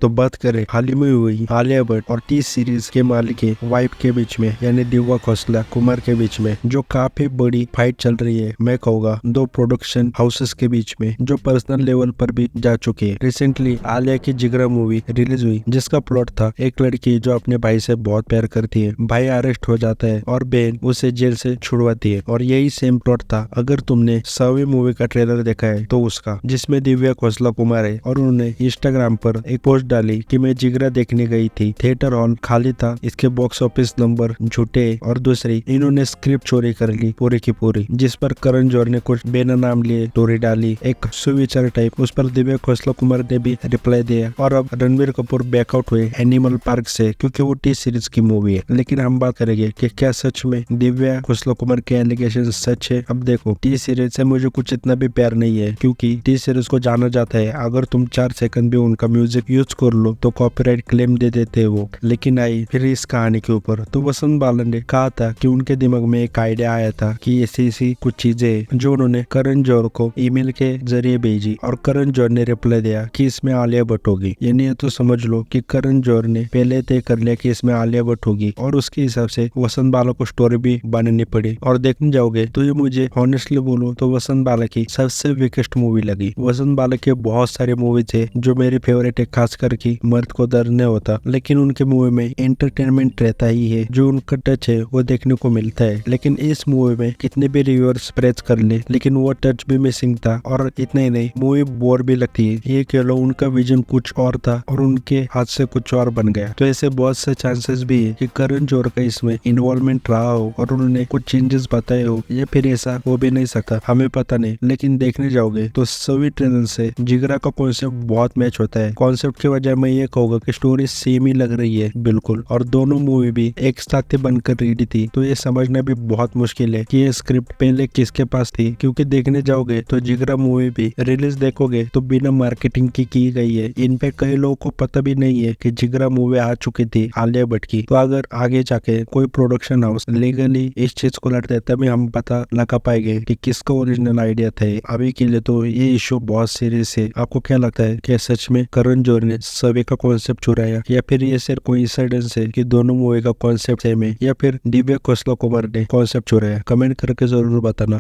तो बात करें हाल ही में हुई आलिया भट्ट और टी सीरीज के मालिक के वाइफ के बीच में यानी दिव्या खोसला कुमार के बीच में जो काफी बड़ी फाइट चल रही है। मैं कहूँगा दो प्रोडक्शन हाउसेस के बीच में जो पर्सनल लेवल पर भी जा चुकी है। रिसेंटली आलिया की जिगरा मूवी रिलीज हुई जिसका प्लॉट था एक लड़की जो अपने भाई से बहुत प्यार करती है, भाई अरेस्ट हो जाता है और बहन उसे जेल से छुड़वाती है। और यही सेम प्लॉट था अगर तुमने 100वीं मूवी का ट्रेलर देखा है तो उसका, जिसमें दिव्या खोसला कुमार है और उन्होंने इंस्टाग्राम पर एक पोस्ट डाली कि मैं जिगरा देखने गई थी, थिएटर हॉल खाली था, इसके बॉक्स ऑफिस नंबर झूठे और दूसरी इन्होंने स्क्रिप्ट चोरी कर ली पूरी की पूरी। जिस पर करण जौहर ने कुछ बेना नाम लिए स्टोरी डाली एक सुविचार टाइप, उस पर दिव्या खोसला कुमार ने भी रिप्लाई दिया। और अब रणबीर कपूर बैकआउट हुए एनिमल पार्क से क्योंकि वो टी सीरीज की मूवी है। लेकिन हम बात करेंगे कि क्या सच में दिव्या खोसला कुमार के एलिगेशन सच है। अब देखो टी सीरीज से मुझे कुछ इतना भी प्यार नहीं है क्योंकि टी सीरीज को जाना जाता है अगर तुम 4 सेकंड भी उनका म्यूजिक यूज कर लो तो कॉपीराइट क्लेम दे देते हैं वो। लेकिन आई फिर इस कहानी के ऊपर तो वसंत बालन ने कहा था कि उनके दिमाग में एक आइडिया आया था कि ऐसी कुछ चीजें जो उन्होंने करण जौहर को ईमेल के जरिए भेजी और करण जौहर ने रिप्लाई दिया कि इसमें आलिया भट्ट होगी। यानी ये तो समझ लो कि करण जौहर ने पहले तय कर लिया कि इसमें आलिया भट्ट होगी और उसके हिसाब से वसंत बाला को स्टोरी भी बनानी पड़ी। और देखने जाओगे तो ये मुझे ऑनेस्टली बोलो तो वसंत बाला की सबसे वीकेस्ट मूवी लगी। वसंत बाला के बहुत सारे मूवी थे जो मेरे फेवरेट है, खास करके मर्द को दर्द नहीं होता, लेकिन उनके मूवी में एंटरटेनमेंट रहता ही है, जो उनका टच है वो देखने को मिलता है। लेकिन इस मूवी में कितने भी रिव्यूअर्स प्रेस कर ले लेकिन वो टच भी मिसिंग था। और इतना ही नहीं, मूवी बोर भी लगती है। ये कह लो उनका विजन कुछ और था और उनके हाथ से कुछ और बन गया। तो ऐसे बहुत से चांसेस भी है कि करण जौहर का इसमें इन्वॉल्वमेंट रहा हो और उन्होंने कुछ चेंजेस बताए हो, या फिर ऐसा हो भी नहीं सकता, हमें पता नहीं। लेकिन देखने जाओगे तो सभी ट्रेलर से जिगरा का कॉन्सेप्ट बहुत मैच होता है। कॉन्सेप्ट की वजह मैं ये कहूंगा कि स्टोरी सेम ही लग रही है बिल्कुल, और दोनों मूवी भी एक साथ बनकर रेडी थी। तो ये समझना भी बहुत मुश्किल है कि ये स्क्रिप्ट पहले किसके पास थी, क्योंकि देखने जाओगे तो जिगरा मूवी भी रिलीज देखोगे तो बिना मार्केटिंग की गई है। इनफैक्ट कई लोगों को पता भी नहीं है कि जिगरा मूवी आ चुकी थी आलिया भट्ट की। तो अगर आगे जाके कोई प्रोडक्शन हाउस लीगली इस चीज को लड़ते तभी हम पता लगा पाएंगे कि किसका ओरिजिनल आइडिया था। अभी के लिए तो ये इशू बहुत सीरियस है। आपको क्या लगता है कि सच में करण जौहर ने सभी का कॉन्सेप्ट चुराया, या फिर ये सिर्फ कोइंसिडेंस है कि दोनों मूवी का कॉन्सेप्ट सेम है, या फिर दिव्या खोसला कुमार ने कॉन्सेप्ट चुराया? कमेंट करके जरूर बताना।